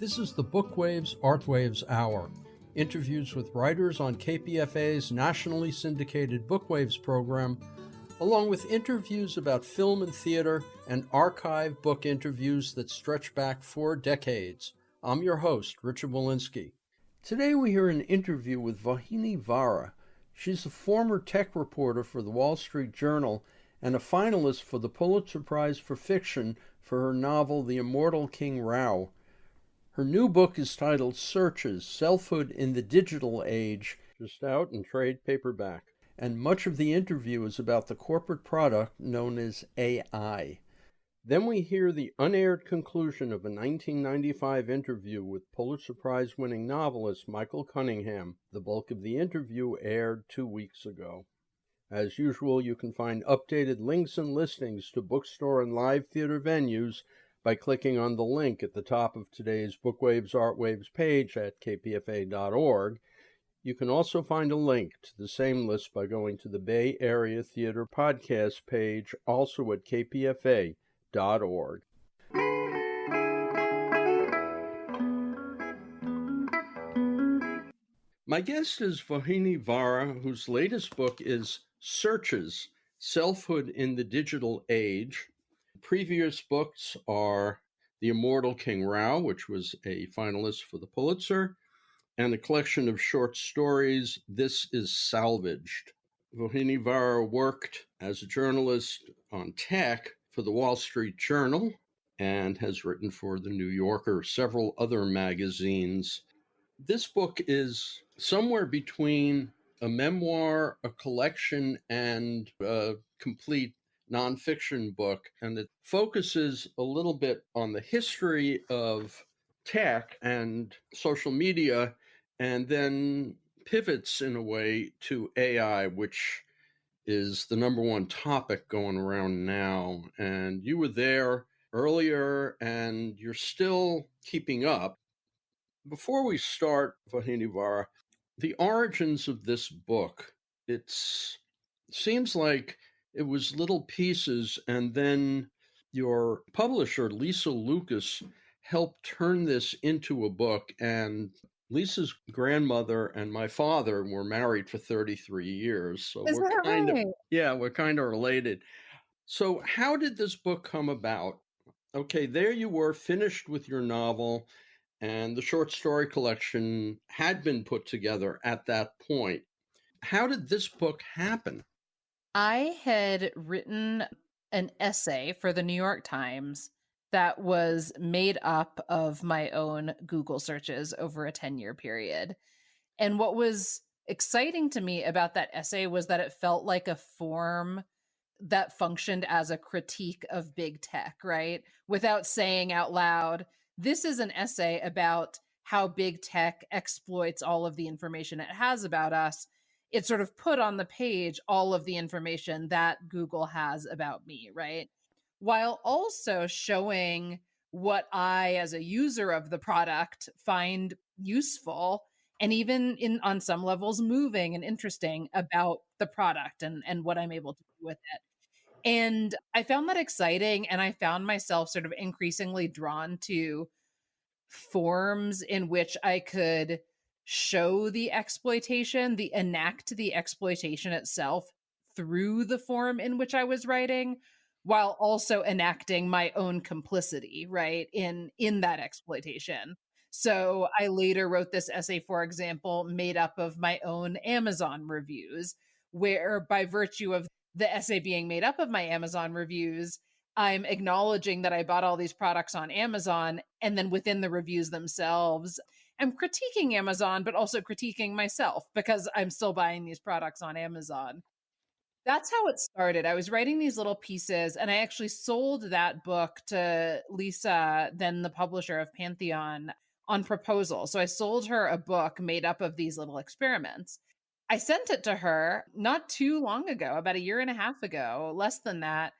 This is the Bookwaves Artwaves Hour, interviews with writers on KPFA's nationally syndicated Bookwaves program, along with interviews about film and theater and archive book interviews that stretch back 4 decades. I'm your host, Richard Wolinsky. Today we hear an interview with Vauhini Vara. She's a former tech reporter for the Wall Street Journal and a finalist for the Pulitzer Prize for Fiction for her novel The Immortal King Rao. Her new book is titled Searches, Selfhood in the Digital Age, just out in trade paperback. And much of the interview is about the corporate product known as AI. Then we hear the unaired conclusion of a 1995 interview with Pulitzer Prize winning novelist Michael Cunningham. The bulk of the interview aired 2 weeks ago. As usual, you can find updated links and listings to bookstore and live theater venues by clicking on the link at the top of today's Bookwaves Artwaves page at kpfa.org. You can also find a link to the same list by going to the Bay Area Theater podcast page, also at kpfa.org. My guest is Vauhini Vara, whose latest book is Searches, Selfhood in the Digital Age. Previous books are The Immortal King Rao, which was a finalist for the Pulitzer, and a collection of short stories, This is Salvaged. Vauhini Vara worked as a journalist on tech for the Wall Street Journal and has written for The New Yorker, several other magazines. This book is somewhere between a memoir, a collection, and a complete nonfiction book, and it focuses a little bit on the history of tech and social media, and then pivots in a way to AI, which is the number one topic going around now. And you were there earlier, and you're still keeping up. Before we start, Vauhini Vara, the origins of this book, it seems like it was little pieces, and then your publisher, Lisa Lucas, helped turn this into a book. And Lisa's grandmother and my father were married for 33 years. So we're kind of related. So how did this book come about? Okay, there you were, finished with your novel, and the short story collection had been put together at that point. How did this book happen? I had written an essay for the New York Times that was made up of my own Google searches over a 10-year period. And what was exciting to me about that essay was that it felt like a form that functioned as a critique of big tech, right? Without saying out loud, this is an essay about how big tech exploits all of the information it has about us. It sort of put on the page all of the information that Google has about me, right? While also showing what I, as a user of the product, find useful and even on some levels moving and interesting about the product and what I'm able to do with it. And I found that exciting, and I found myself sort of increasingly drawn to forms in which I could show the exploitation, enact the exploitation itself through the form in which I was writing, while also enacting my own complicity, right, in that exploitation. So I later wrote this essay, for example, made up of my own Amazon reviews, where by virtue of the essay being made up of my Amazon reviews, I'm acknowledging that I bought all these products on Amazon, and then within the reviews themselves, I'm critiquing Amazon, but also critiquing myself because I'm still buying these products on Amazon. That's how it started. I was writing these little pieces, and I actually sold that book to Lisa, then the publisher of Pantheon, on proposal. So I sold her a book made up of these little experiments. I sent it to her not too long ago, about a year and a half ago, less than that.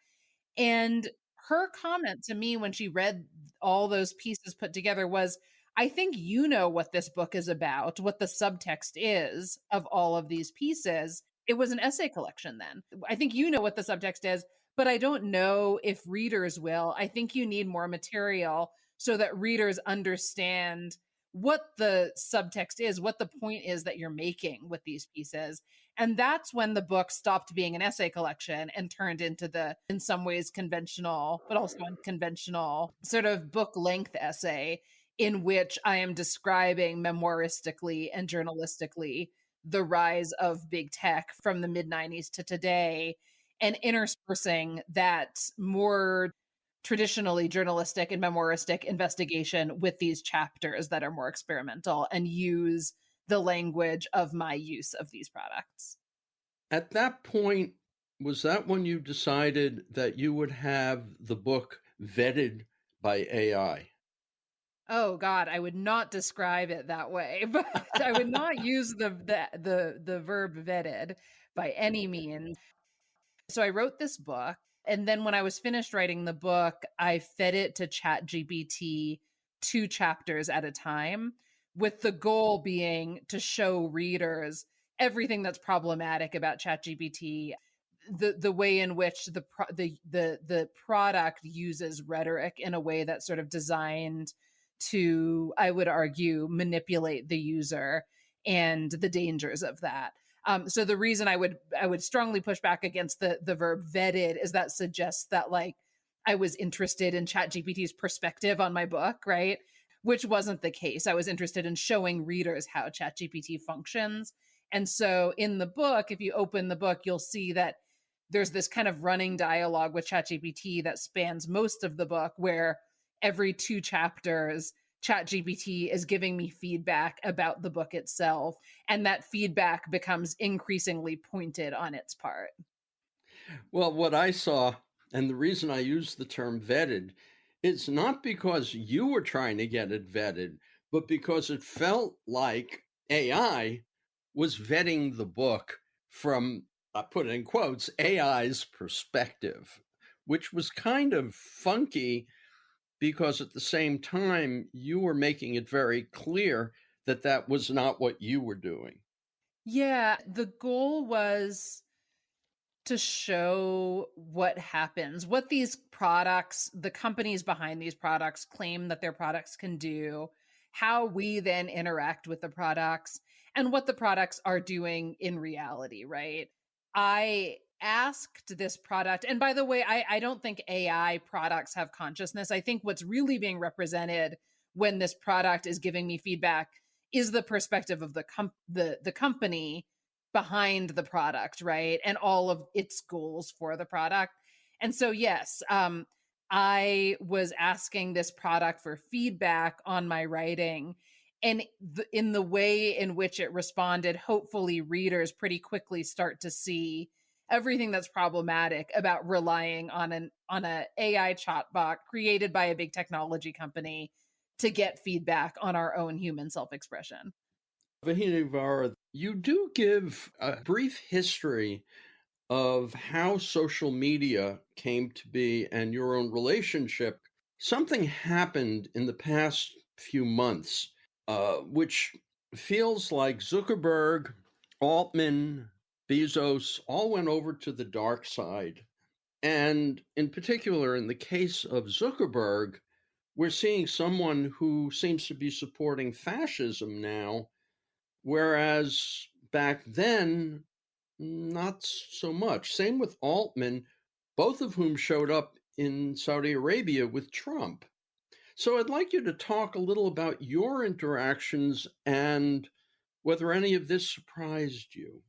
And her comment to me when she read all those pieces put together was, I think you know what this book is about, what the subtext is of all of these pieces. It was an essay collection then. I think you know what the subtext is, but I don't know if readers will. I think you need more material so that readers understand what the subtext is, what the point is that you're making with these pieces. And that's when the book stopped being an essay collection and turned into the, in some ways, conventional, but also unconventional sort of book length essay in which I am describing memoiristically and journalistically the rise of big tech from the mid 90s to today, and interspersing that more traditionally journalistic and memoiristic investigation with these chapters that are more experimental and use the language of my use of these products. At that point, was that when you decided that you would have the book vetted by AI? Oh God, I would not describe it that way, but I would not use the verb vetted by any means. So I wrote this book, and then when I was finished writing the book, I fed it to ChatGPT 2 chapters at a time, with the goal being to show readers everything that's problematic about ChatGPT, the way in which the product uses rhetoric in a way that's sort of designed to, I would argue, manipulate the user, and the dangers of that. So the reason I would strongly push back against the verb vetted is that suggests that like I was interested in ChatGPT's perspective on my book, right? Which wasn't the case. I was interested in showing readers how ChatGPT functions. And so in the book, if you open the book, you'll see that there's this kind of running dialogue with ChatGPT that spans most of the book, where every 2 chapters, ChatGPT is giving me feedback about the book itself, and that feedback becomes increasingly pointed on its part. Well, what I saw, and the reason I use the term vetted, is not because you were trying to get it vetted, but because it felt like AI was vetting the book from, I put it in quotes, AI's perspective, which was kind of funky because at the same time, you were making it very clear that that was not what you were doing. Yeah, the goal was to show what happens, what these products, the companies behind these products claim that their products can do, how we then interact with the products, and what the products are doing in reality, right? I asked this product, and by the way, I don't think AI products have consciousness. I think what's really being represented when this product is giving me feedback is the perspective of the company behind the product, right? And all of its goals for the product. And so, yes, I was asking this product for feedback on my writing. And in the way in which it responded, hopefully readers pretty quickly start to see everything that's problematic about relying on a AI chatbot created by a big technology company to get feedback on our own human self-expression. Vauhini Vara, you do give a brief history of how social media came to be and your own relationship. Something happened in the past few months, which feels like Zuckerberg, Altman, Bezos all went over to the dark side. And in particular, in the case of Zuckerberg, we're seeing someone who seems to be supporting fascism now, whereas back then, not so much. Same with Altman, both of whom showed up in Saudi Arabia with Trump. So I'd like you to talk a little about your interactions and whether any of this surprised you.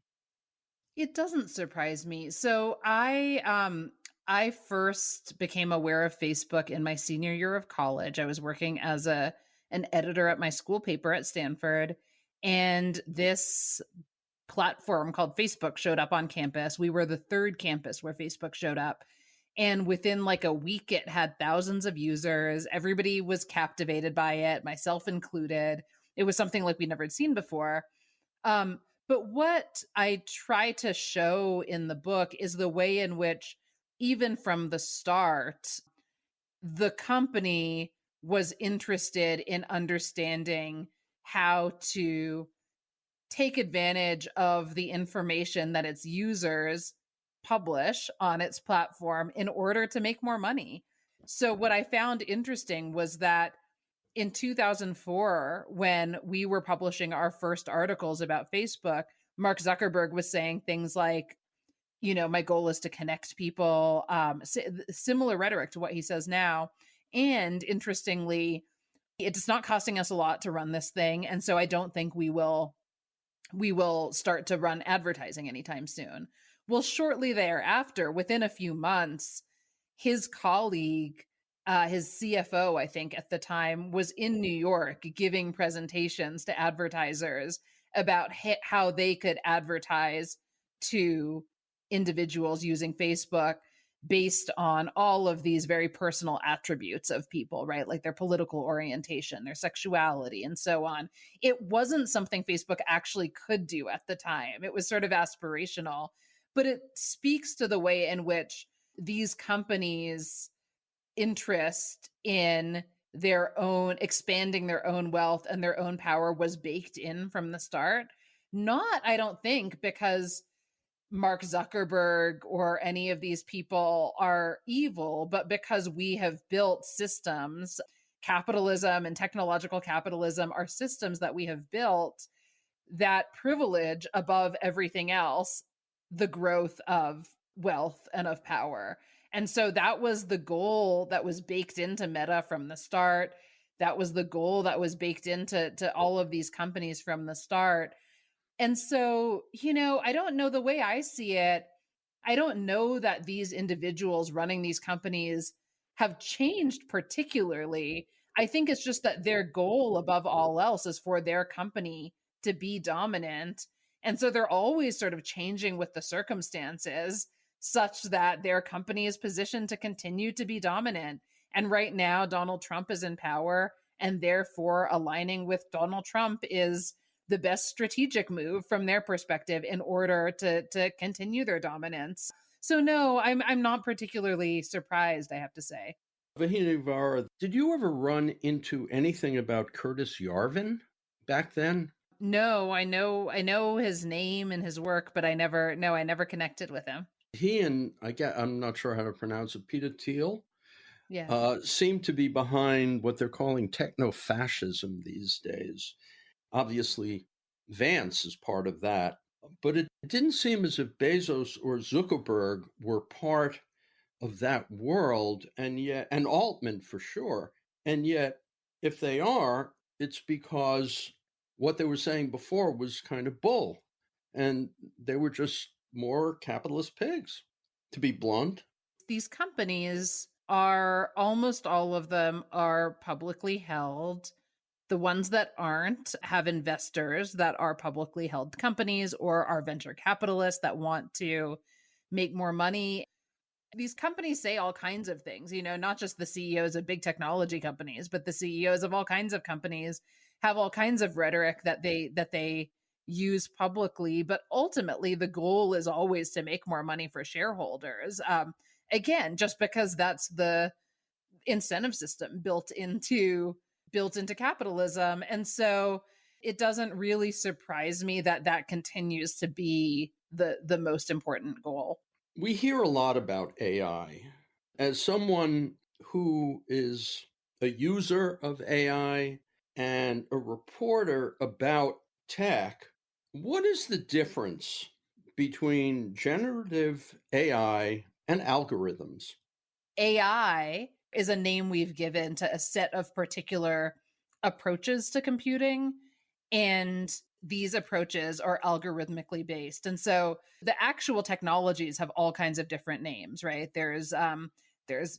It doesn't surprise me. So I first became aware of Facebook in my senior year of college. I was working as an editor at my school paper at Stanford, and this platform called Facebook showed up on campus. We were the third campus where Facebook showed up. And within like a week, it had thousands of users. Everybody was captivated by it, myself included. It was something like we'd never seen before. But what I try to show in the book is the way in which, even from the start, the company was interested in understanding how to take advantage of the information that its users publish on its platform in order to make more money. So what I found interesting was that in 2004, when we were publishing our first articles about Facebook, Mark Zuckerberg was saying things like, my goal is to connect people, similar rhetoric to what he says now. And interestingly, it's not costing us a lot to run this thing. And so I don't think we will start to run advertising anytime soon. Well, shortly thereafter, within a few months, his colleague, his CFO, I think at the time, was in New York giving presentations to advertisers about how they could advertise to individuals using Facebook based on all of these very personal attributes of people, right? Like their political orientation, their sexuality, and so on. It wasn't something Facebook actually could do at the time. It was sort of aspirational, but it speaks to the way in which these companies' interest in their own expanding their own wealth and their own power was baked in from the start. Not, I don't think, because Mark Zuckerberg or any of these people are evil, but because we have built systems, capitalism and technological capitalism are systems that we have built that privilege above everything else the growth of wealth and of power. And so that was the goal that was baked into Meta from the start. That was the goal that was baked into all of these companies from the start. And so, I don't know, the way I see it, I don't know that these individuals running these companies have changed particularly. I think it's just that their goal above all else is for their company to be dominant. And so they're always sort of changing with the circumstances such that their company is positioned to continue to be dominant. And right now, Donald Trump is in power, and therefore aligning with Donald Trump is the best strategic move from their perspective in order to continue their dominance. So no, I'm not particularly surprised, I have to say. Vauhini Vara, did you ever run into anything about Curtis Yarvin back then? No, I know his name and his work, but I never connected with him. He and I'm not sure how to pronounce it, Peter Thiel, Yeah. seem to be behind what they're calling techno-fascism these days. Obviously, Vance is part of that, but it didn't seem as if Bezos or Zuckerberg were part of that world, and Altman for sure. And yet, if they are, it's because what they were saying before was kind of bull, and they were just more capitalist pigs, to be blunt. These companies are, almost all of them are publicly held. The ones that aren't have investors that are publicly held companies or are venture capitalists that want to make more money. These companies say all kinds of things, not just the CEOs of big technology companies, but the CEOs of all kinds of companies have all kinds of rhetoric that they use publicly, but ultimately the goal is always to make more money for shareholders. Again, just because that's the incentive system built into capitalism. And so it doesn't really surprise me that that continues to be the most important goal. We hear a lot about AI. As someone who is a user of AI and a reporter about tech, what is the difference between generative AI and algorithms? AI is a name we've given to a set of particular approaches to computing. And these approaches are algorithmically based. And so the actual technologies have all kinds of different names, right? There's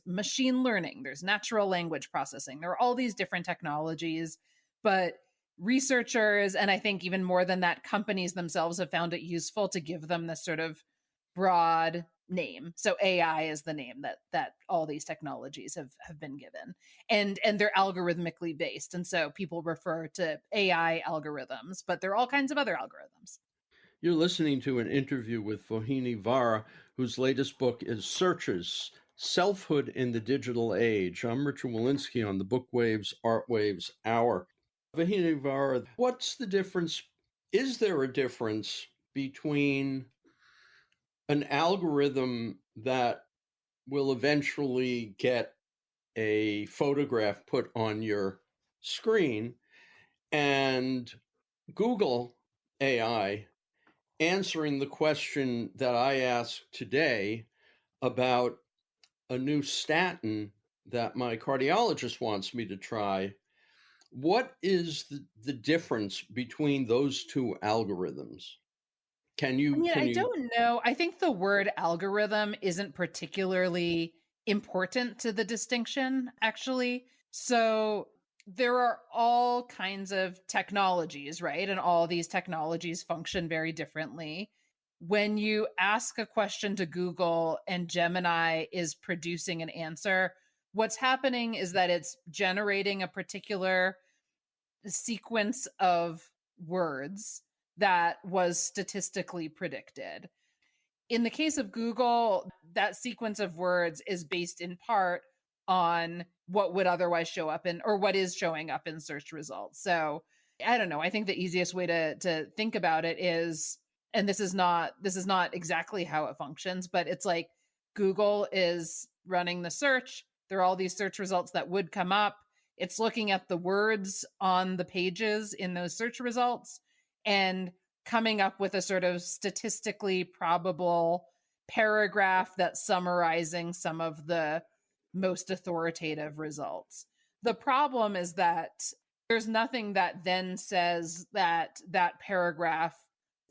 machine learning, there's natural language processing. There are all these different technologies, but researchers, and I think even more than that, companies themselves have found it useful to give them this sort of broad name. So AI is the name that all these technologies have been given. And they're algorithmically based. And so people refer to AI algorithms, but there are all kinds of other algorithms. You're listening to an interview with Vauhini Vara, whose latest book is Searches, Selfhood in the Digital Age. I'm Richard Wolinsky on the Bookwaves Artwaves Hour. Vauhini Vara, what's the difference? Is there a difference between an algorithm that will eventually get a photograph put on your screen, and Google AI answering the question that I asked today about a new statin that my cardiologist wants me to try. What is the difference between those two algorithms? I don't know. I think the word algorithm isn't particularly important to the distinction, actually. So there are all kinds of technologies, right? And all these technologies function very differently. When you ask a question to Google and Gemini is producing an answer, what's happening is that it's generating a particular sequence of words that was statistically predicted. In the case of Google, that sequence of words is based in part on what would otherwise show up in, or what is showing up in search results. So I don't know. I think the easiest way to think about it is, and this is not exactly how it functions, but it's like Google is running the search. There are all these search results that would come up. It's looking at the words on the pages in those search results and coming up with a sort of statistically probable paragraph that's summarizing some of the most authoritative results. The problem is that there's nothing that then says that that paragraph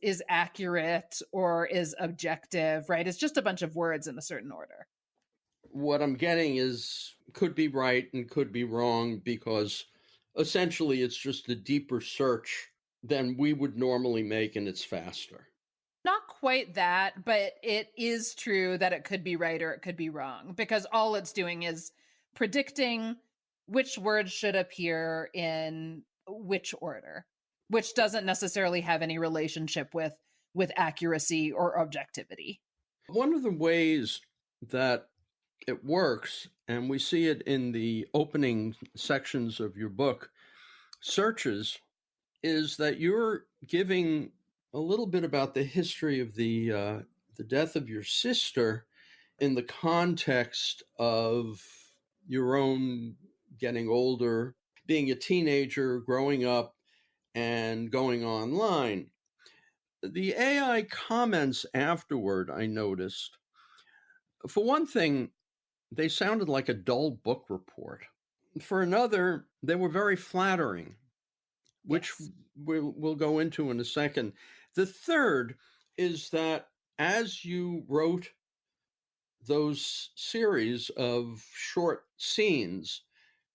is accurate or is objective, right? It's just a bunch of words in a certain order. What I'm getting is could be right and could be wrong, because essentially it's just a deeper search than we would normally make, and it's faster. Not quite that, but it is true that it could be right or it could be wrong, because all it's doing is predicting which words should appear in which order, which doesn't necessarily have any relationship with accuracy or objectivity. One of the ways that it works, and we see it in the opening sections of your book, Searches, is that you're giving a little bit about the history of the death of your sister in the context of your own getting older, being a teenager, growing up, and going online. The AI comments afterward, I noticed, for one thing, they sounded like a dull book report. For another, they were very flattering, which Yes. we'll go into in a second. The third is that as you wrote those series of short scenes,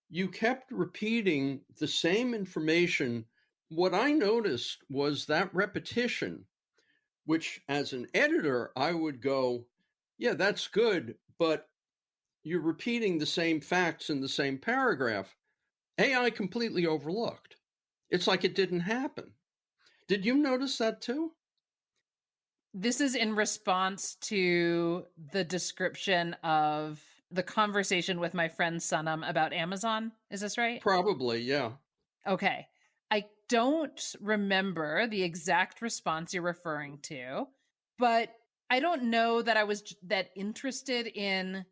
you kept repeating the same information. What I noticed was that repetition, which as an editor, I would go, yeah, that's good, but you're repeating the same facts in the same paragraph. AI completely overlooked. It's like it didn't happen. Did you notice that too? This is in response to the description of the conversation with my friend Sunam about Amazon. Is this right? Probably, yeah. Okay. I don't remember the exact response you're referring to, but I don't know that I was that interested in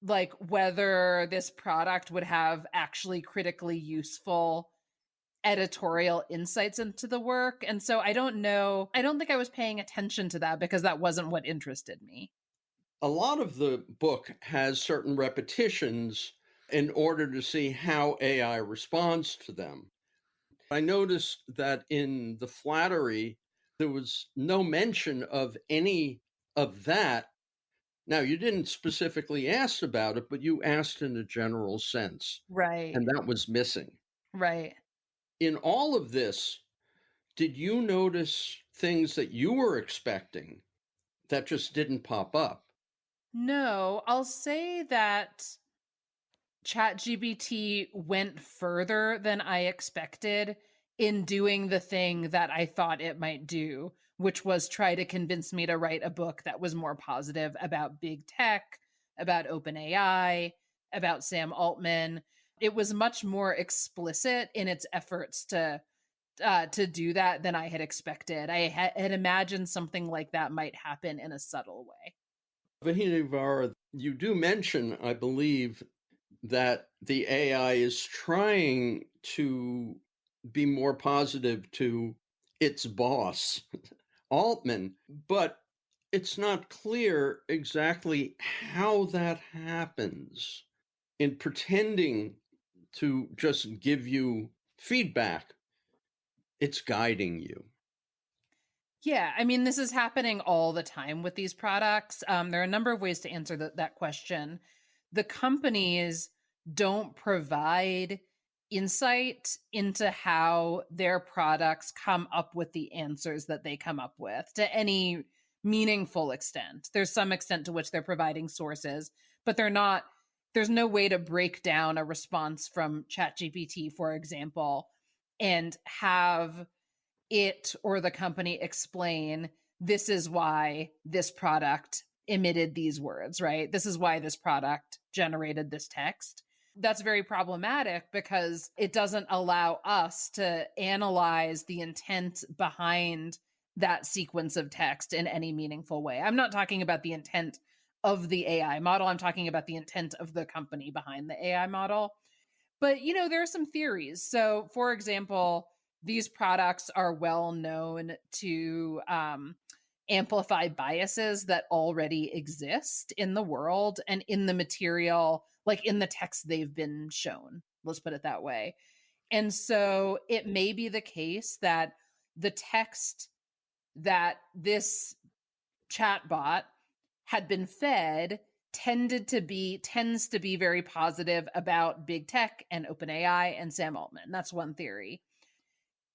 like whether this product would have actually critically useful editorial insights into the work. And so I don't know. I don't think I was paying attention to that because that wasn't what interested me. A lot of the book has certain repetitions in order to see how AI responds to them. I noticed that in the flattery, there was no mention of any of that. Now, you didn't specifically ask about it, but you asked in a general sense, Right. and that was missing. Right. In all of this, did you notice things that you were expecting that just didn't pop up? No, I'll say that ChatGPT went further than I expected in doing the thing that I thought it might do, which was try to convince me to write a book that was more positive about big tech, about OpenAI, about Sam Altman. It was much more explicit in its efforts to do that than I had expected. I had imagined something like that might happen in a subtle way. Vauhini Vara, you do mention, I believe, that the AI is trying to be more positive to its boss, Altman, but it's not clear exactly how that happens. In pretending to just give you feedback, it's guiding you. Yeah, I mean, this is happening all the time with these products. There are a number of ways to answer that question. The companies don't provide insight into how their products come up with the answers that they come up with to any meaningful extent. There's some extent to which they're providing sources, but there's no way to break down a response from ChatGPT, for example, and have it or the company explain this is why this product emitted these words, right? This is why this product generated this text. That's very problematic because it doesn't allow us to analyze the intent behind that sequence of text in any meaningful way. I'm not talking about the intent of the AI model. I'm talking about the intent of the company behind the AI model. But, there are some theories. So, for example, these products are well known to amplify biases that already exist in the world and in the material, like in the text they've been shown. Let's put it that way. And so it may be the case that the text that this chatbot had been fed tends to be very positive about big tech and OpenAI and Sam Altman. That's one theory.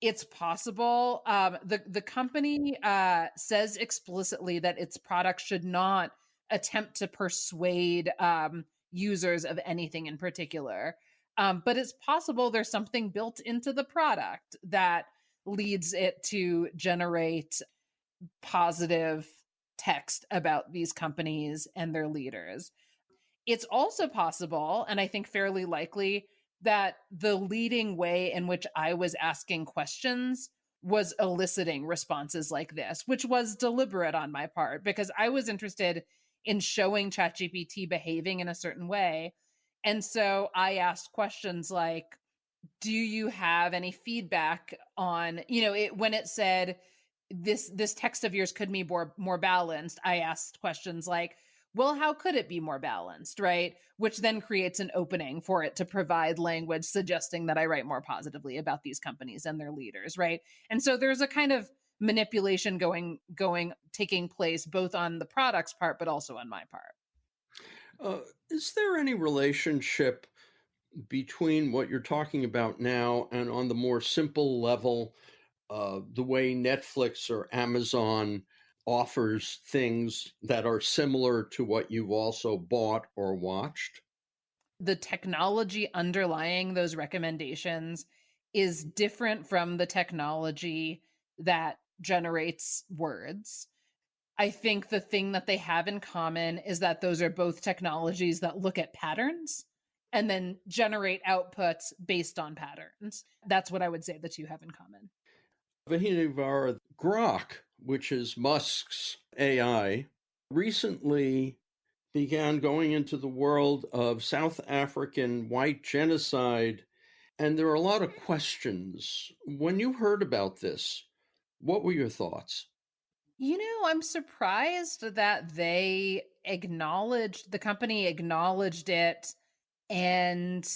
It's possible. The company says explicitly that its product should not attempt to persuade users of anything in particular. But it's possible there's something built into the product that leads it to generate positive text about these companies and their leaders. It's also possible, and I think fairly likely, that the leading way in which I was asking questions was eliciting responses like this, which was deliberate on my part because I was interested in showing ChatGPT behaving in a certain way. And so I asked questions like, do you have any feedback on, when it said this text of yours could be more balanced, I asked questions like, well, how could it be more balanced, right? Which then creates an opening for it to provide language suggesting that I write more positively about these companies and their leaders, right? And so there's a kind of manipulation taking place both on the product's part but also on my part. Is there any relationship between what you're talking about now and on the more simple level, the way Netflix or Amazon offers things that are similar to what you've also bought or watched? The technology underlying those recommendations is different from the technology that generates words. I think the thing that they have in common is that those are both technologies that look at patterns and then generate outputs based on patterns. That's what I would say the two have in common. Vauhini Vara, Grok, which is Musk's AI, recently began going into the world of South African white genocide, and there are a lot of questions. When you heard about this, what were your thoughts? I'm surprised that the company acknowledged it and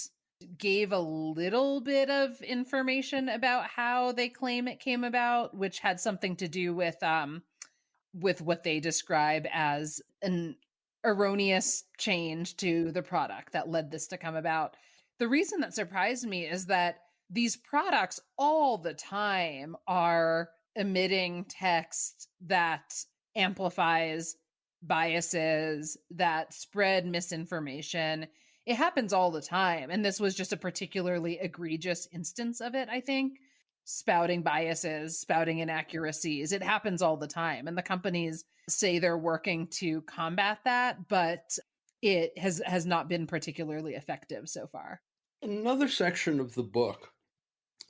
gave a little bit of information about how they claim it came about, which had something to do with what they describe as an erroneous change to the product that led this to come about. The reason that surprised me is that these products all the time are emitting text that amplifies biases, that spread misinformation. It happens all the time. And this was just a particularly egregious instance of it, I think. Spouting biases, spouting inaccuracies. It happens all the time. And the companies say they're working to combat that, but it has not been particularly effective so far. Another section of the book,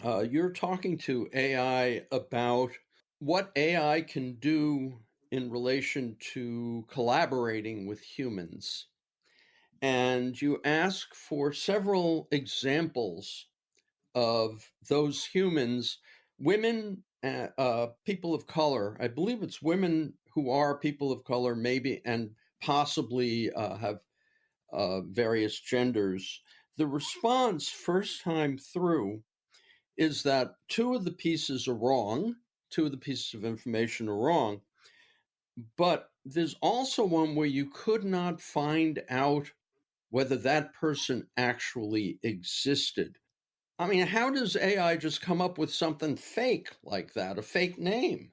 you're talking to AI about what AI can do in relation to collaborating with humans. and you ask for several examples of those humans, women, people of color. I believe it's women who are people of color, maybe, and possibly have various genders. The response first time through is that two of the pieces are wrong, two of the pieces of information are wrong, but there's also one where you could not find out whether that person actually existed. I mean, how does AI just come up with something fake like that, a fake name?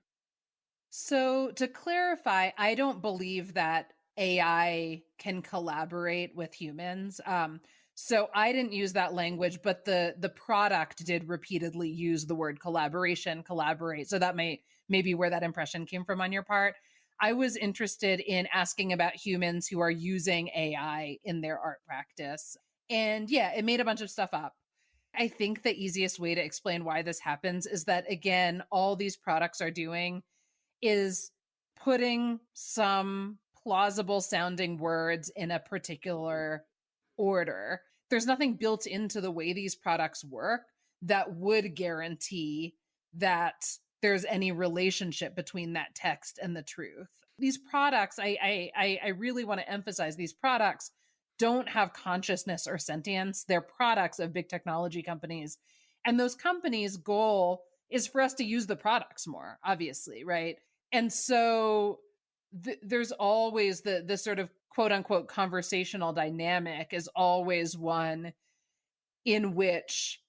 So, to clarify, I don't believe that AI can collaborate with humans. So I didn't use that language, but the product did repeatedly use the word collaboration, collaborate. So that may be where that impression came from on your part. I was interested in asking about humans who are using AI in their art practice. And yeah, it made a bunch of stuff up. I think the easiest way to explain why this happens is that, again, all these products are doing is putting some plausible sounding words in a particular order. There's nothing built into the way these products work that would guarantee that there's any relationship between that text and the truth. These products, I really want to emphasize, these products don't have consciousness or sentience. They're products of big technology companies. And those companies' goal is for us to use the products more, obviously, right? And so there's always the sort of quote unquote conversational dynamic is always one in which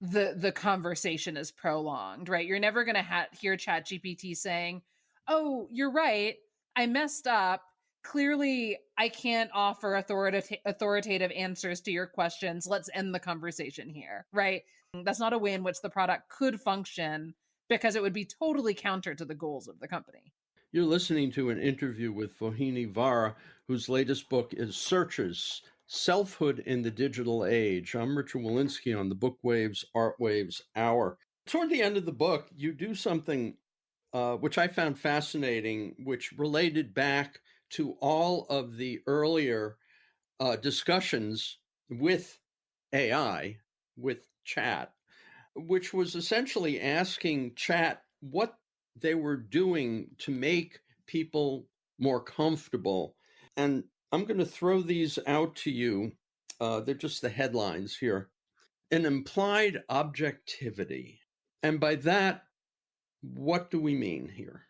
the conversation is prolonged, right? You're never going to hear ChatGPT saying, "Oh, you're right, I messed up. Clearly, I can't offer authoritative answers to your questions. Let's end the conversation here," right? That's not a way in which the product could function because it would be totally counter to the goals of the company. You're listening to an interview with Vauhini Vara, whose latest book is Searches, Selfhood in the Digital Age. I'm Richard Wolinsky on the Bookwaves Artwaves Hour. Toward the end of the book, you do something which I found fascinating, which related back to all of the earlier discussions with AI, with chat, which was essentially asking chat what they were doing to make people more comfortable. And I'm going to throw these out to you. They're just the headlines here. An implied objectivity. And by that, what do we mean here?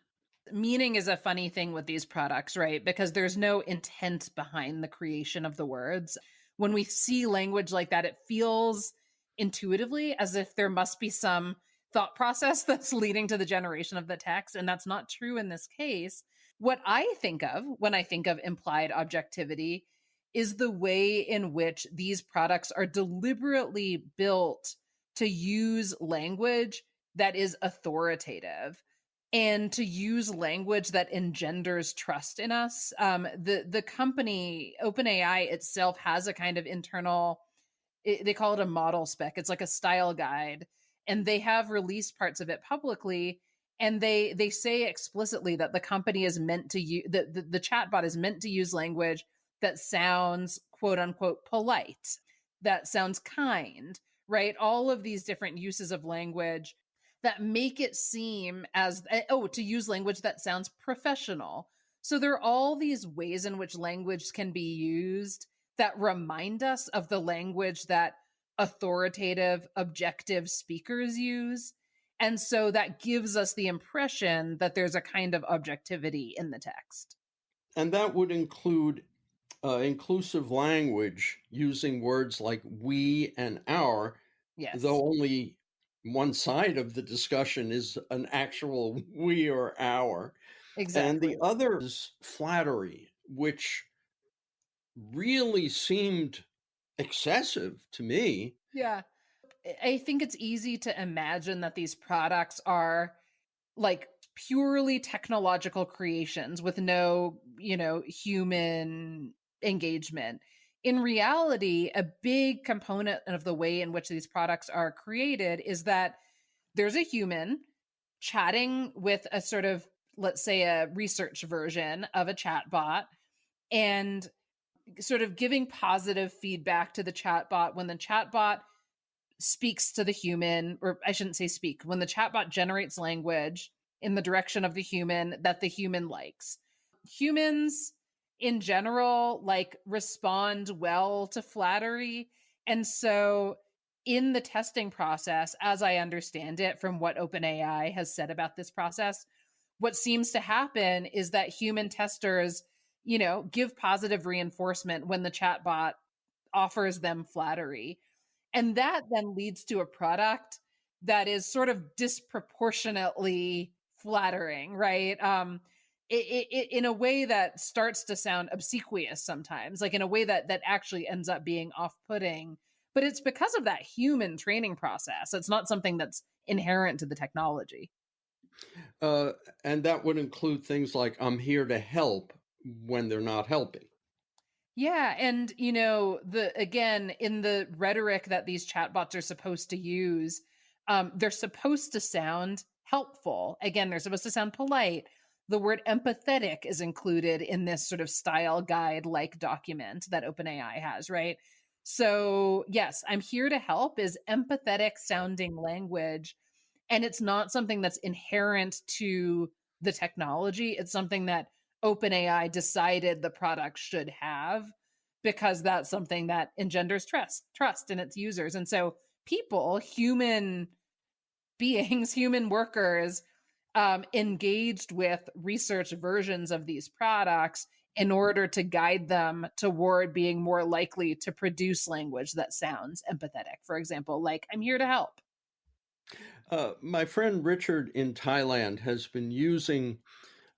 Meaning is a funny thing with these products, right? Because there's no intent behind the creation of the words. When we see language like that, it feels intuitively as if there must be some thought process that's leading to the generation of the text. And that's not true in this case. What I think of when I think of implied objectivity is the way in which these products are deliberately built to use language that is authoritative and to use language that engenders trust in us. The company OpenAI itself has a kind of internal, they call it a model spec. It's like a style guide, and they have released parts of it publicly. And they say explicitly that the company is meant to use the chatbot is meant to use language that sounds quote unquote polite, that sounds kind, right? All of these different uses of language that make it seem as to use language that sounds professional. So there are all these ways in which language can be used that remind us of the language that authoritative, objective speakers use. And so that gives us the impression that there's a kind of objectivity in the text. And that would include inclusive language using words like we and our, Yes. though only one side of the discussion is an actual we or our. Exactly. And the other is flattery, which really seemed excessive to me. Yeah. I think it's easy to imagine that these products are like purely technological creations with no, human engagement. In reality, a big component of the way in which these products are created is that there's a human chatting with a sort of, let's say, a research version of a chatbot, and sort of giving positive feedback to the chatbot when the chatbot speaks to the human, or I shouldn't say speak, when the chatbot generates language in the direction of the human that the human likes. Humans in general respond well to flattery. And so in the testing process, as I understand it from what OpenAI has said about this process, what seems to happen is that human testers, give positive reinforcement when the chatbot offers them flattery. And that then leads to a product that is sort of disproportionately flattering, right? In a way that starts to sound obsequious sometimes, like in a way that actually ends up being off-putting. But it's because of that human training process. It's not something that's inherent to the technology. And that would include things like "I'm here to help" when they're not helping. Yeah, and again, in the rhetoric that these chatbots are supposed to use, they're supposed to sound helpful. Again, they're supposed to sound polite. The word empathetic is included in this sort of style guide like document that OpenAI has, right? So, yes, "I'm here to help" is empathetic sounding language, and it's not something that's inherent to the technology. It's something that OpenAI decided the product should have because that's something that engenders trust in its users. And so people, human beings, human workers, engaged with research versions of these products in order to guide them toward being more likely to produce language that sounds empathetic. For example, like "I'm here to help." My friend Richard in Thailand has been using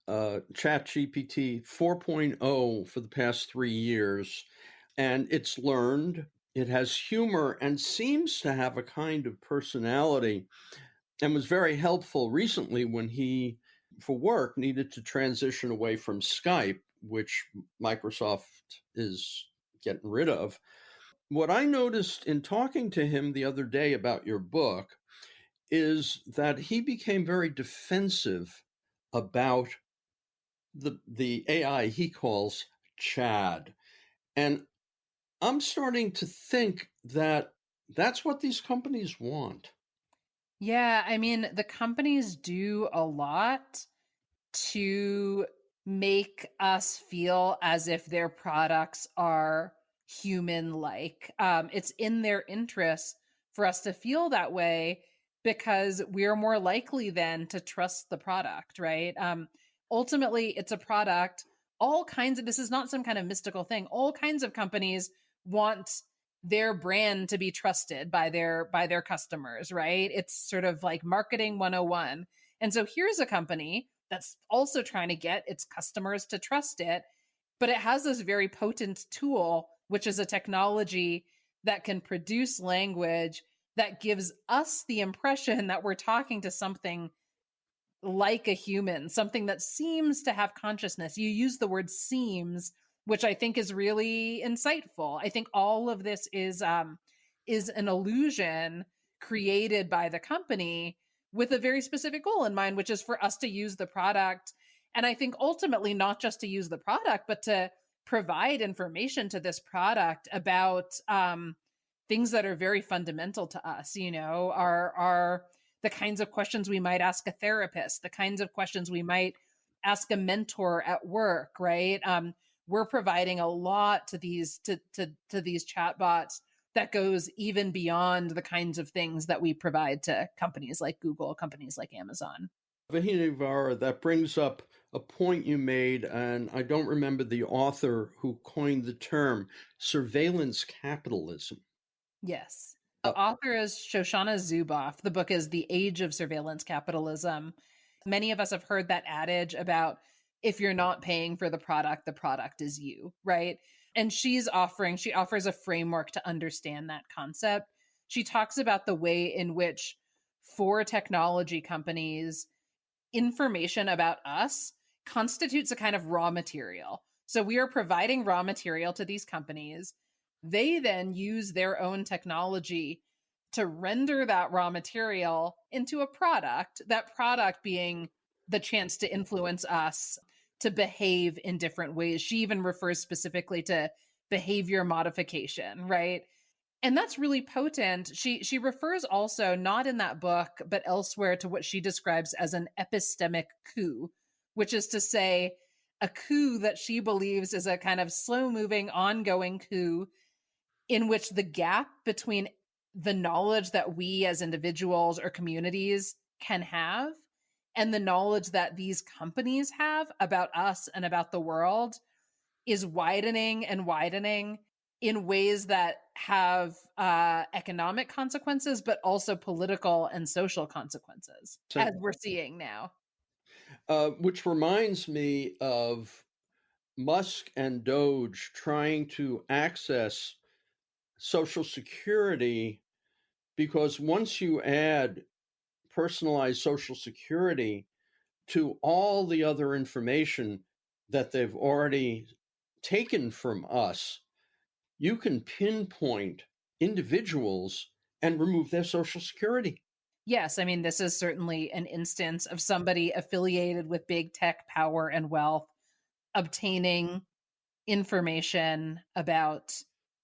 ChatGPT 4.0 for the past 3 years, and it's learned. It has humor and seems to have a kind of personality, and was very helpful recently when he, for work, needed to transition away from Skype, which Microsoft is getting rid of. What I noticed in talking to him the other day about your book is that he became very defensive about the AI he calls Chad. And I'm starting to think that that's what these companies want. Yeah, I mean, the companies do a lot to make us feel as if their products are human like. It's in their interest for us to feel that way because we're more likely then to trust the product, right? Ultimately, it's a product. All kinds of, this is not some kind of mystical thing. All kinds of companies want their brand to be trusted by their customers, right? It's sort of like marketing 101. And so here's a company that's also trying to get its customers to trust it, but it has this very potent tool, which is a technology that can produce language that gives us the impression that we're talking to something like a human, something that seems to have consciousness. You use the word "seems," which I think is really insightful. I think all of this is an illusion created by the company with a very specific goal in mind, which is for us to use the product. And I think ultimately not just to use the product, but to provide information to this product about things that are very fundamental to us, are the kinds of questions we might ask a therapist, the kinds of questions we might ask a mentor at work, right? We're providing a lot to these these chatbots that goes even beyond the kinds of things that we provide to companies like Google, companies like Amazon. Vauhini Vara, that brings up a point you made, and I don't remember the author who coined the term surveillance capitalism. Yes. Uh, The author is Shoshana Zuboff. The book is The Age of Surveillance Capitalism. Many of us have heard that adage about if you're not paying for the product is you, right? And she offers a framework to understand that concept. She talks about the way in which, for technology companies, information about us constitutes a kind of raw material. So we are providing raw material to these companies. They then use their own technology to render that raw material into a product, that product being the chance to influence us to behave in different ways. She even refers specifically to behavior modification, right? And that's really potent. She refers also, not in that book, but elsewhere, to what she describes as an epistemic coup, which is to say a coup that she believes is a kind of slow-moving, ongoing coup in which the gap between the knowledge that we as individuals or communities can have and the knowledge that these companies have about us and about the world is widening and widening in ways that have economic consequences, but also political and social consequences, as we're seeing now. Which reminds me of Musk and Doge trying to access Social Security, because once you add personalized Social Security to all the other information that they've already taken from us, you can pinpoint individuals and remove their Social Security. Yes, I mean, this is certainly an instance of somebody affiliated with big tech power and wealth obtaining information about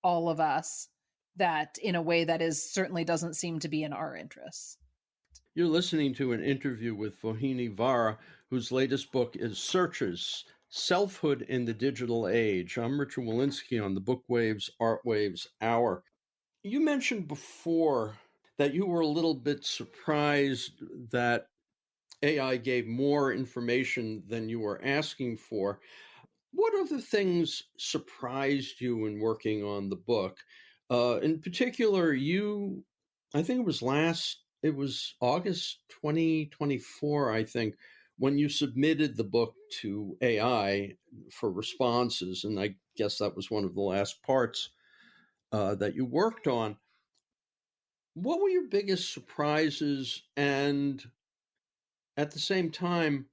all of us that in a way that is certainly doesn't seem to be in our interests. You're listening to an interview with Vauhini Vara, whose latest book is Searches, Selfhood in the Digital Age. I'm Richard Wolinsky on the Bookwaves Artwaves Hour. You mentioned before that you were a little bit surprised that AI gave more information than you were asking for. What other things surprised you in working on the book? In particular, I think it was August 2024, I think, when you submitted the book to AI for responses. And I guess that was one of the last parts that you worked on. What were your biggest surprises? And at the same time,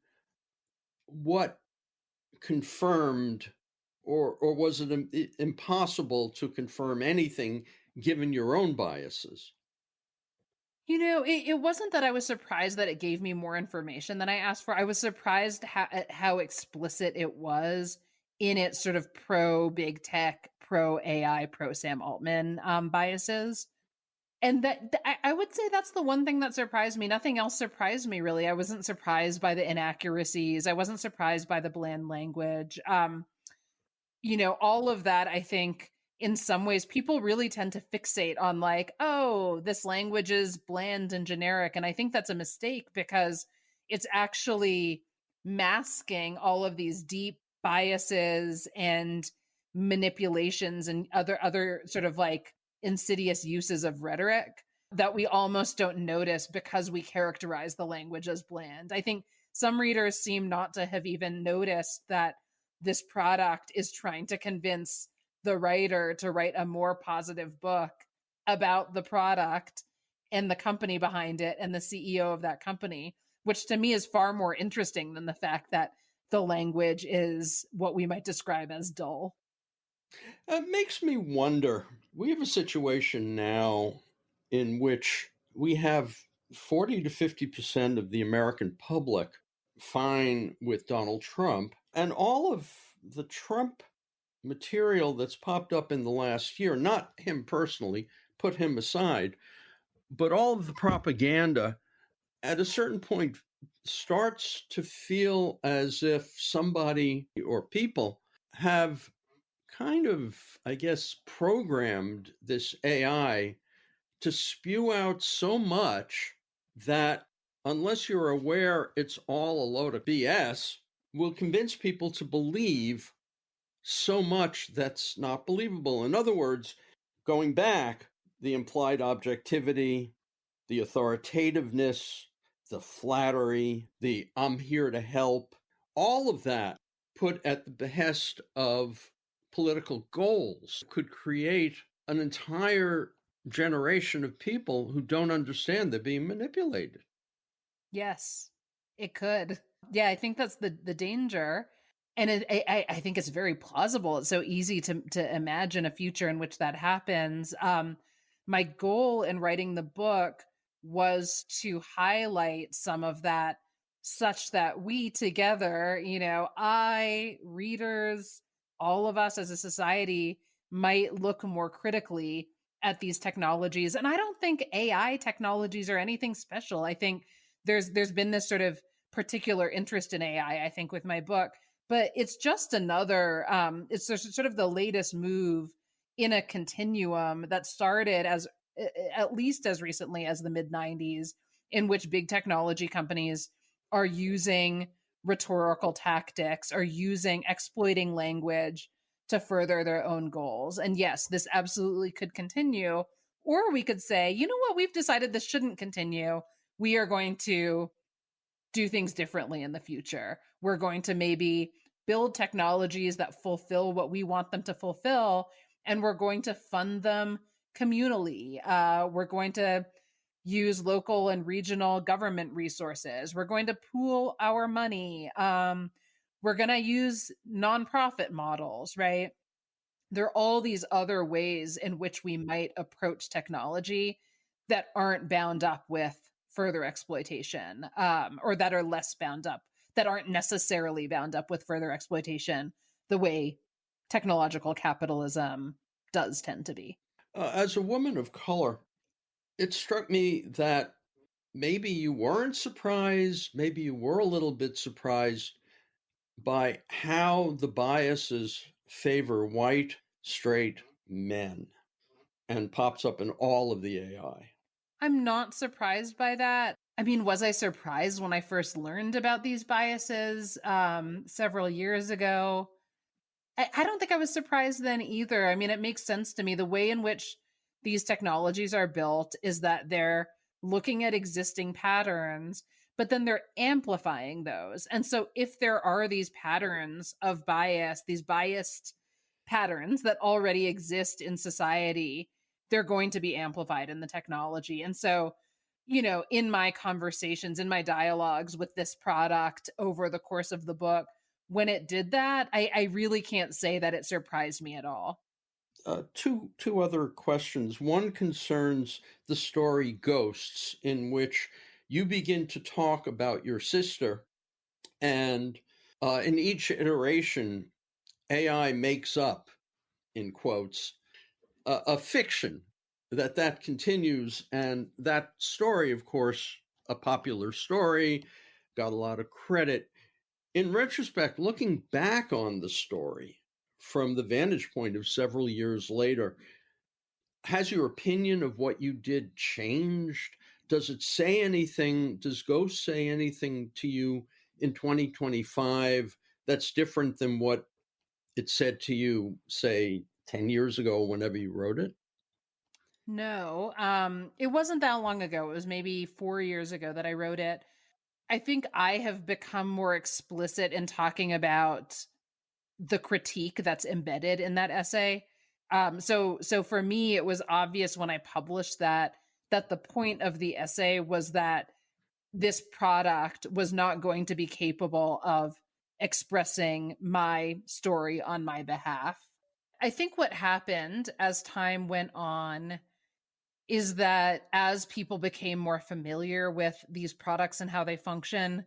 what confirmed, or was it impossible to confirm anything given your own biases? You know, it wasn't that I was surprised that it gave me more information than I asked for. I was surprised at how explicit it was in its sort of pro big tech, pro AI, pro Sam Altman biases. And I would say that's the one thing that surprised me. Nothing else surprised me, really. I wasn't surprised by the inaccuracies. I wasn't surprised by the bland language. All of that, I think, in some ways, people really tend to fixate on, like, oh, this language is bland and generic. And I think that's a mistake, because it's actually masking all of these deep biases and manipulations and other sort of like insidious uses of rhetoric that we almost don't notice because we characterize the language as bland. I think some readers seem not to have even noticed that this product is trying to convince the writer to write a more positive book about the product and the company behind it and the CEO of that company, which to me is far more interesting than the fact that the language is what we might describe as dull. It makes me wonder. We have a situation now in which we have 40 to 50% of the American public fine with Donald Trump, and all of the Trump material that's popped up in the last year, not him personally, put him aside, but all of the propaganda at a certain point starts to feel as if somebody or people have kind of, I guess, programmed this AI to spew out so much that, unless you're aware it's all a load of BS, will convince people to believe so much that's not believable. In other words, going back, the implied objectivity, the authoritativeness, the flattery, the I'm here to help, all of that put at the behest of political goals could create an entire generation of people who don't understand they're being manipulated. Yes, it could. Yeah, I think that's the danger. And I think it's very plausible. It's so easy to imagine a future in which that happens. My goal in writing the book was to highlight some of that, such that we together, I, readers, all of us as a society, might look more critically at these technologies. And I don't think AI technologies are anything special. I think there's been this sort of particular interest in AI, I think, with my book, but it's just another it's sort of the latest move in a continuum that started as at least as recently as the mid 90s, in which big technology companies are using rhetorical tactics, are using exploiting language to further their own goals. And yes, this absolutely could continue. Or we could say, you know what, we've decided this shouldn't continue. We are going to do things differently in the future. We're going to maybe build technologies that fulfill what we want them to fulfill, and we're going to fund them communally. We're going to use local and regional government resources. We're going to pool our money. We're going to use nonprofit models, right? There are all these other ways in which we might approach technology that aren't bound up with further exploitation, or that are less bound up, that aren't necessarily bound up with further exploitation the way technological capitalism does tend to be. As a woman of color, it struck me that maybe you weren't surprised, maybe you were a little bit surprised by how the biases favor white, straight men and pops up in all of the AI. I'm not surprised by that. I mean, was I surprised when I first learned about these biases several years ago? I don't think I was surprised then either. I mean, it makes sense to me. The way in which these technologies are built is that they're looking at existing patterns, but then they're amplifying those. And so if there are these patterns of bias, these biased patterns that already exist in society, they're going to be amplified in the technology. And so, you know, in my conversations, in my dialogues with this product over the course of the book, when it did that, I really can't say that it surprised me at all. Two other questions. One concerns the story Ghosts, in which you begin to talk about your sister, and in each iteration, AI makes up, in quotes, a fiction that continues. And that story, of course, a popular story, got a lot of credit. In retrospect, looking back on the story from the vantage point of several years later, has your opinion of what you did changed? Does it say anything? Does Ghost say anything to you in 2025 that's different than what it said to you, say, 10 years ago, whenever you wrote it? No, it wasn't that long ago. It was maybe 4 years ago that I wrote it. I think I have become more explicit in talking about the critique that's embedded in that essay. So for me, it was obvious when I published that the point of the essay was that this product was not going to be capable of expressing my story on my behalf. I think what happened as time went on is that as people became more familiar with these products and how they function,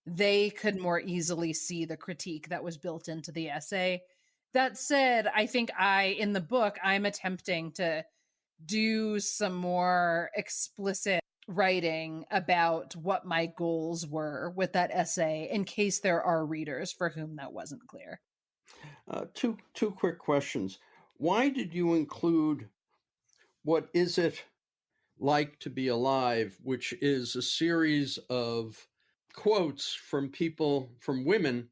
they could more easily see the critique that was built into the essay. That said, I think in the book, I'm attempting to do some more explicit writing about what my goals were with that essay in case there are readers for whom that wasn't clear. Two quick questions. Why did you include What Is It Like to Be Alive, which is a series of quotes from people, from women,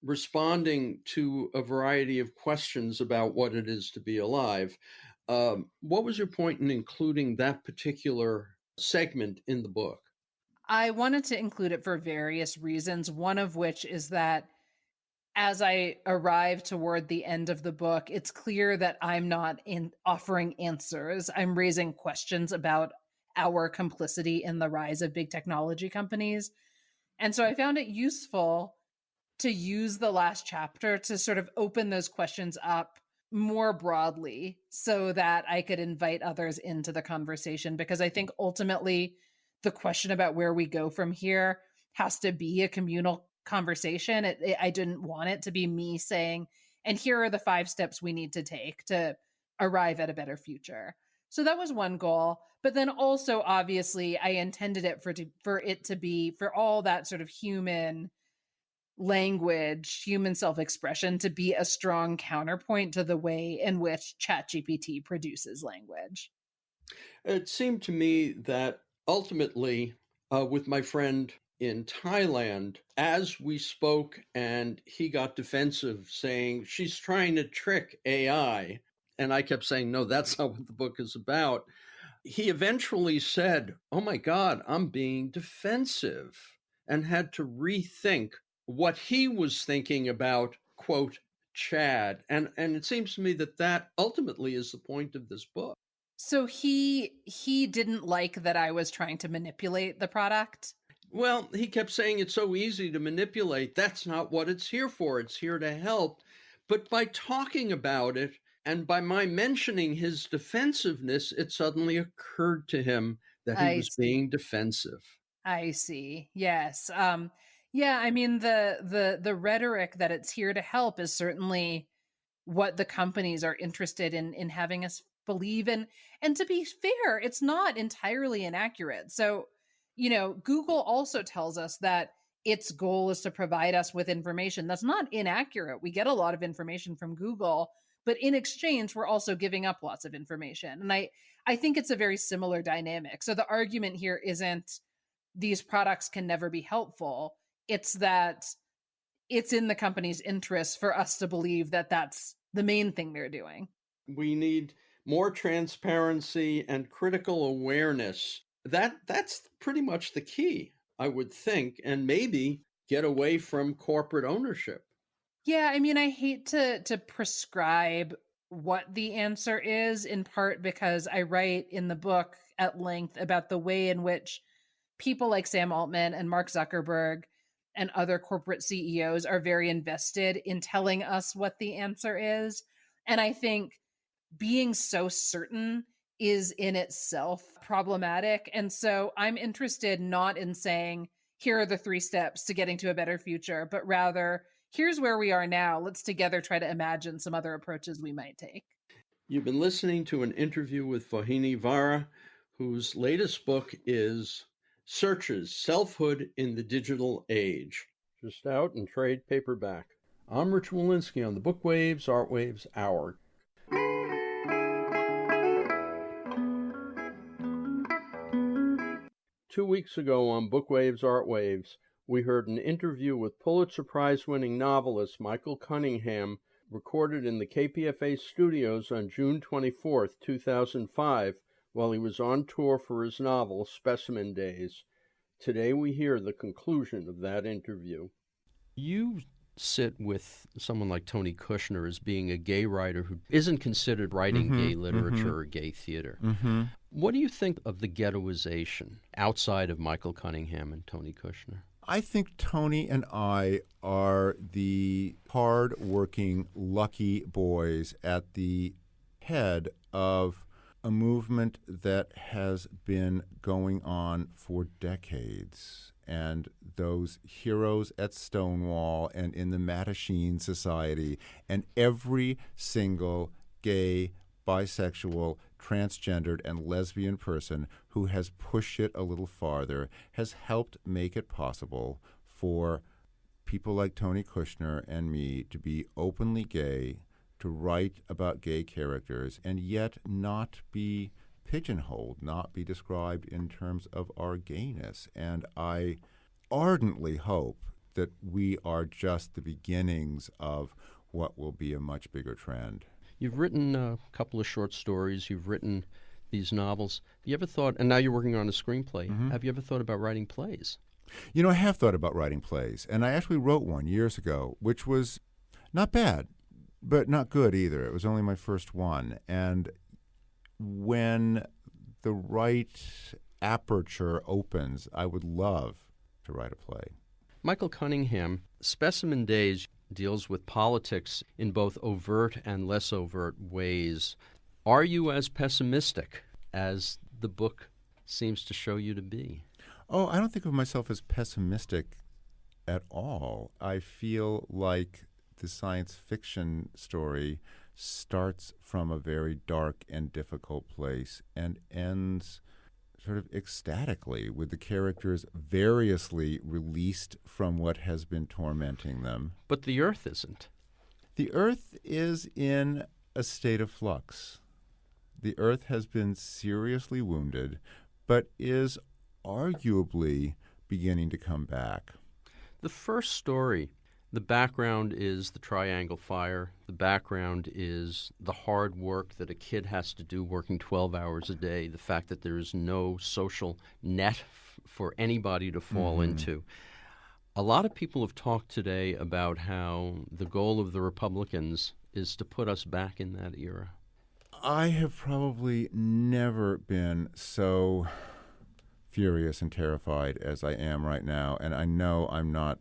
responding to a variety of questions about what it is to be alive? What was your point in including that particular segment in the book? I wanted to include it for various reasons, one of which is that as I arrive toward the end of the book, it's clear that I'm not offering answers. I'm raising questions about our complicity in the rise of big technology companies. And so I found it useful to use the last chapter to sort of open those questions up more broadly so that I could invite others into the conversation. Because I think ultimately the question about where we go from here has to be a communal conversation. I didn't want it to be me saying, And here are the 5 steps we need to take to arrive at a better future. So that was one goal. But then also, obviously, I intended it for it to be, for all that sort of human language, human self-expression, to be a strong counterpoint to the way in which ChatGPT produces language. It seemed to me that ultimately, with my friend in Thailand, as we spoke and he got defensive, saying, she's trying to trick AI. And I kept saying, no, that's not what the book is about. He eventually said, oh my God, I'm being defensive, and had to rethink what he was thinking about, quote, Chad. And it seems to me that that ultimately is the point of this book. So he didn't like that I was trying to manipulate the product. Well, he kept saying it's so easy to manipulate. That's not what it's here for. It's here to help. But by talking about it and by my mentioning his defensiveness, it suddenly occurred to him that he I was see. being defensive. I see. Yes. Yeah, I mean the rhetoric that it's here to help is certainly what the companies are interested in having us believe in. And to be fair, it's not entirely inaccurate. So, Google also tells us that its goal is to provide us with information. That's not inaccurate. We get a lot of information from Google, but in exchange, we're also giving up lots of information. And I think it's a very similar dynamic. So the argument here isn't these products can never be helpful. It's that it's in the company's interest for us to believe that that's the main thing they're doing. We need more transparency and critical awareness. That's pretty much the key, I would think, and maybe get away from corporate ownership. Yeah, I mean, I hate to prescribe what the answer is, in part because I write in the book at length about the way in which people like Sam Altman and Mark Zuckerberg and other corporate CEOs are very invested in telling us what the answer is. And I think being so certain is in itself problematic. And so I'm interested not in saying, here are the 3 steps to getting to a better future, but rather, here's where we are now. Let's together try to imagine some other approaches we might take. You've been listening to an interview with Vauhini Vara, whose latest book is Searches, Selfhood in the Digital Age, just out in trade paperback. I'm Richard Wolinsky on the Bookwaves Artwaves Hour. 2 weeks ago on Bookwaves Artwaves, we heard an interview with Pulitzer Prize winning novelist Michael Cunningham, recorded in the KPFA studios on June 24, 2005, while he was on tour for his novel Specimen Days. Today we hear the conclusion of that interview. You sit with someone like Tony Kushner as being a gay writer who isn't considered writing gay literature or gay theater. What do you think of the ghettoization outside of Michael Cunningham and Tony Kushner? I think Tony and I are the hard-working, lucky boys at the head of a movement that has been going on for decades. And those heroes at Stonewall and in the Mattachine Society and every single gay, bisexual, transgendered, and lesbian person who has pushed it a little farther has helped make it possible for people like Tony Kushner and me to be openly gay, to write about gay characters, and yet not be pigeonholed, not be described in terms of our gayness. And I ardently hope that we are just the beginnings of what will be a much bigger trend. You've written a couple of short stories. You've written these novels. Have you ever thought, and now you're working on a screenplay, have you ever thought about writing plays? You know, I have thought about writing plays, and I actually wrote one years ago, which was not bad, but not good either. It was only my first one. And when the right aperture opens, I would love to write a play. Michael Cunningham, Specimen Days deals with politics in both overt and less overt ways. Are you as pessimistic as the book seems to show you to be? Oh, I don't think of myself as pessimistic at all. I feel like the science fiction story starts from a very dark and difficult place and ends sort of ecstatically with the characters variously released from what has been tormenting them. But the Earth isn't. The Earth is in a state of flux. The Earth has been seriously wounded, but is arguably beginning to come back. The first story, the background is the Triangle Fire. The background is the hard work that a kid has to do working 12 hours a day, the fact that there is no social net for anybody to fall into. A lot of people have talked today about how the goal of the Republicans is to put us back in that era. I have probably never been so furious and terrified as I am right now, and I know I'm not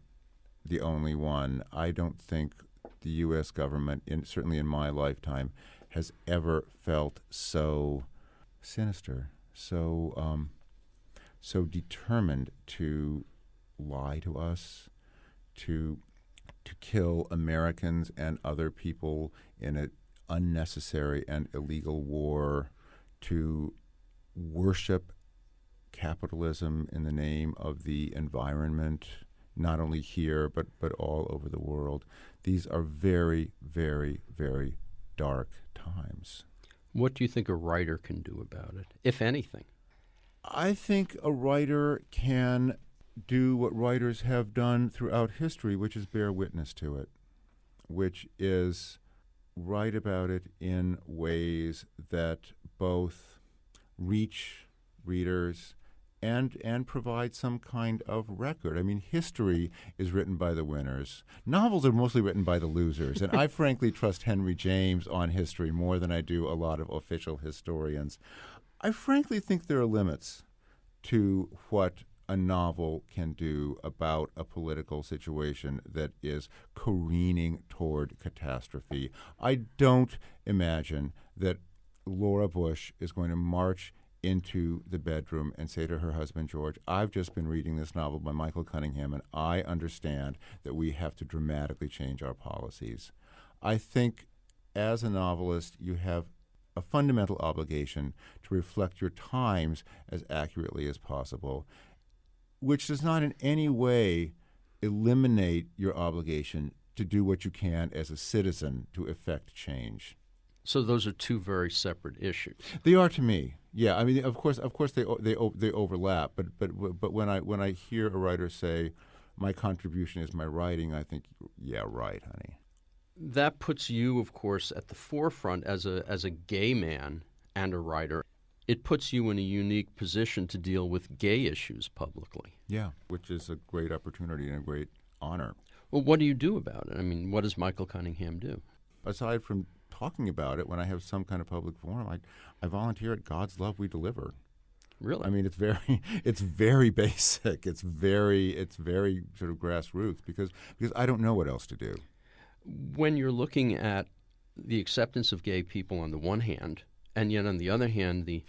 the only one. I don't think the U.S. government, certainly in my lifetime, has ever felt so sinister, so determined to lie to us, to kill Americans and other people in an unnecessary and illegal war, to worship capitalism in the name of the environment, not only here but all over the world. These are very, very, very dark times. What do you think a writer can do about it, if anything? I think a writer can do what writers have done throughout history, which is bear witness to it, which is write about it in ways that both reach readers and provide some kind of record. I mean, history is written by the winners. Novels are mostly written by the losers, and I frankly trust Henry James on history more than I do a lot of official historians. I frankly think there are limits to what a novel can do about a political situation that is careening toward catastrophe. I don't imagine that Laura Bush is going to march into the bedroom and say to her husband, George, I've just been reading this novel by Michael Cunningham, and I understand that we have to dramatically change our policies. I think as a novelist, you have a fundamental obligation to reflect your times as accurately as possible, which does not in any way eliminate your obligation to do what you can as a citizen to effect change. So those are two very separate issues. They are to me. Yeah, I mean, of course, they overlap. But when I hear a writer say, "My contribution is my writing," I think, yeah, right, honey. That puts you, of course, at the forefront as a gay man and a writer. It puts you in a unique position to deal with gay issues publicly. Yeah, which is a great opportunity and a great honor. Well, what do you do about it? I mean, what does Michael Cunningham do? Aside from talking about it, when I have some kind of public forum, I volunteer at God's Love We Deliver. Really? I mean, it's very basic. It's very sort of grassroots because I don't know what else to do. When you're looking at the acceptance of gay people on the one hand, and yet on the other hand, the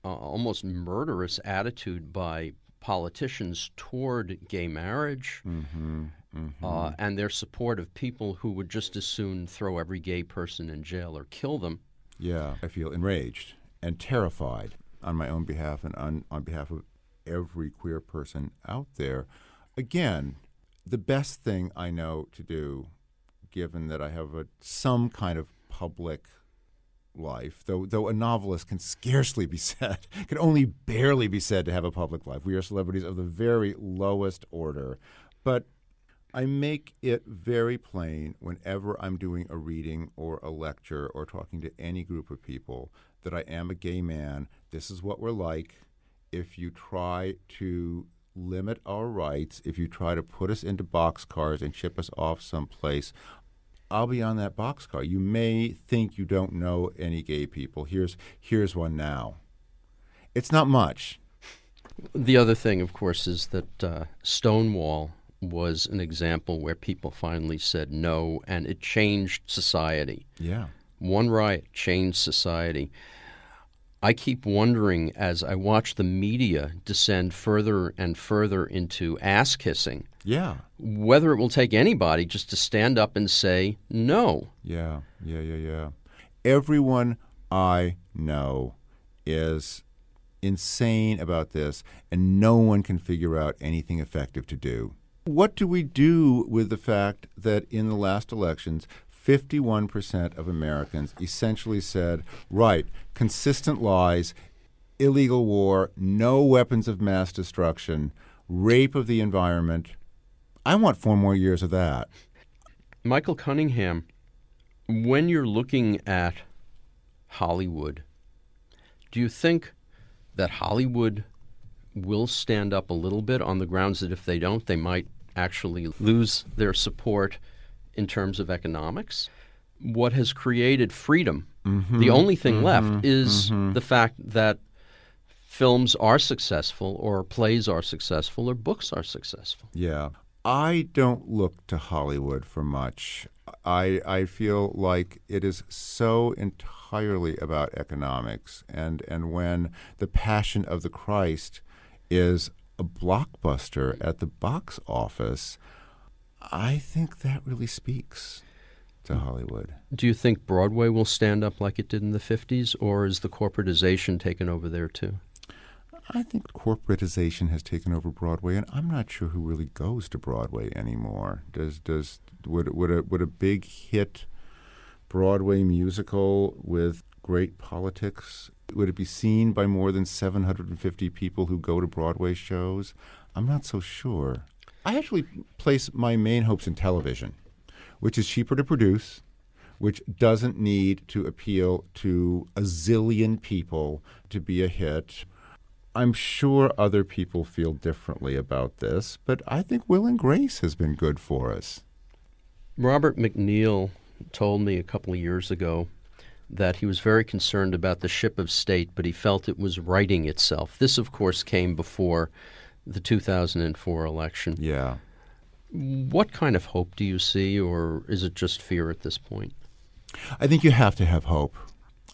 almost murderous attitude by politicians toward gay marriage and their support of people who would just as soon throw every gay person in jail or kill them. Yeah, I feel enraged and terrified on my own behalf and on behalf of every queer person out there. Again, the best thing I know to do, given that I have some kind of public life, though a novelist can scarcely be said, can only barely be said to have a public life. We are celebrities of the very lowest order. But I make it very plain whenever I'm doing a reading or a lecture or talking to any group of people that I am a gay man. This is what we're like. If you try to limit our rights, if you try to put us into boxcars and ship us off someplace, I'll be on that boxcar. You may think you don't know any gay people. Here's one now. It's not much. The other thing, of course, is that Stonewall was an example where people finally said no, and it changed society. Yeah. One riot changed society. I keep wondering, as I watch the media descend further and further into ass-kissing, whether it will take anybody just to stand up and say no. Yeah. Everyone I know is insane about this, and no one can figure out anything effective to do. What do we do with the fact that in the last elections, 51% of Americans essentially said, right, consistent lies, illegal war, no weapons of mass destruction, rape of the environment. I want 4 more years of that. Michael Cunningham, when you're looking at Hollywood, do you think that Hollywood will stand up a little bit on the grounds that if they don't, they might actually lose their support in terms of economics? What has created freedom, the only thing left, is the fact that films are successful, or plays are successful, or books are successful. Yeah. I don't look to Hollywood for much. I feel like it is so entirely about economics. And when The Passion of the Christ is a blockbuster at the box office, I think that really speaks to Hollywood. Do you think Broadway will stand up like it did in the 50s, or is the corporatization taken over there too? I think corporatization has taken over Broadway, and I'm not sure who really goes to Broadway anymore. Would a big hit Broadway musical with great politics, would it be seen by more than 750 people who go to Broadway shows? I'm not so sure. I actually place my main hopes in television, which is cheaper to produce, which doesn't need to appeal to a zillion people to be a hit. I'm sure other people feel differently about this, but I think Will and Grace has been good for us. Robert McNeil told me a couple of years ago that he was very concerned about the ship of state, but he felt it was righting itself. This, of course, came before the 2004 election. Yeah. What kind of hope do you see, or is it just fear at this point? I think you have to have hope.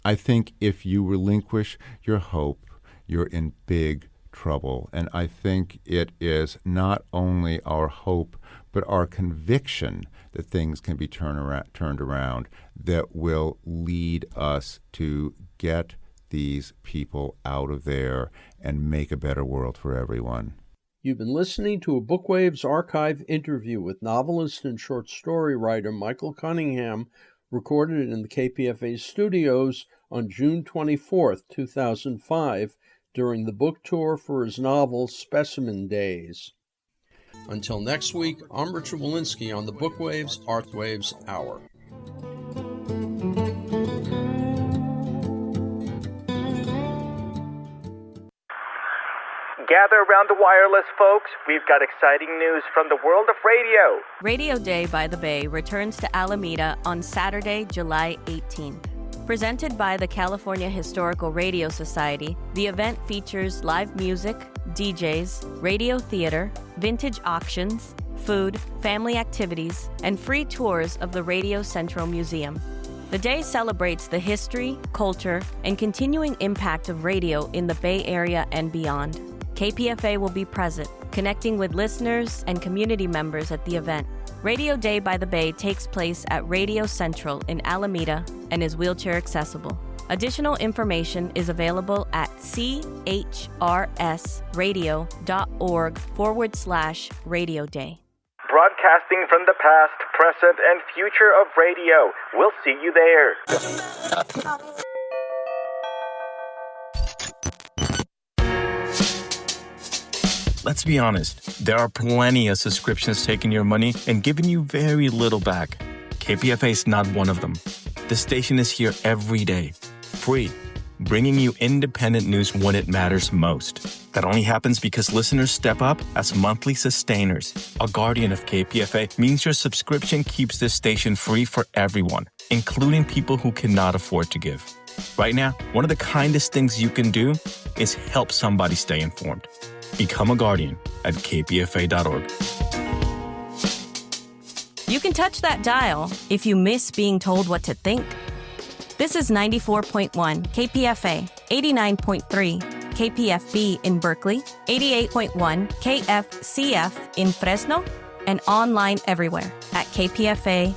I think if you relinquish your hope, you're in big trouble. And I think it is not only our hope, but our conviction that things can be turned around that will lead us to get these people out of there and make a better world for everyone. You've been listening to a Bookwaves archive interview with novelist and short story writer Michael Cunningham, recorded in the KPFA studios on June 24th, 2005, during the book tour for his novel Specimen Days. Until next week, I'm Richard Wolinsky on the Bookwaves Artwaves Hour. Gather around the wireless, folks. We've got exciting news from the world of radio. Radio Day by the Bay returns to Alameda on Saturday, July 18th. Presented by the California Historical Radio Society, the event features live music, DJs, radio theater, vintage auctions, food, family activities, and free tours of the Radio Central Museum. The day celebrates the history, culture, and continuing impact of radio in the Bay Area and beyond. KPFA will be present, connecting with listeners and community members at the event. Radio Day by the Bay takes place at Radio Central in Alameda and is wheelchair accessible. Additional information is available at chrsradio.org/Radio Day. Broadcasting from the past, present, and future of radio. We'll see you there. Let's be honest, there are plenty of subscriptions taking your money and giving you very little back. KPFA is not one of them. The station is here every day, free, bringing you independent news when it matters most. That only happens because listeners step up as monthly sustainers. A guardian of KPFA means your subscription keeps this station free for everyone, including people who cannot afford to give. Right now, one of the kindest things you can do is help somebody stay informed. Become a guardian at kpfa.org. You can touch that dial if you miss being told what to think. This is 94.1 KPFA, 89.3 KPFB in Berkeley, 88.1 KFCF in Fresno, and online everywhere at kpfa.org.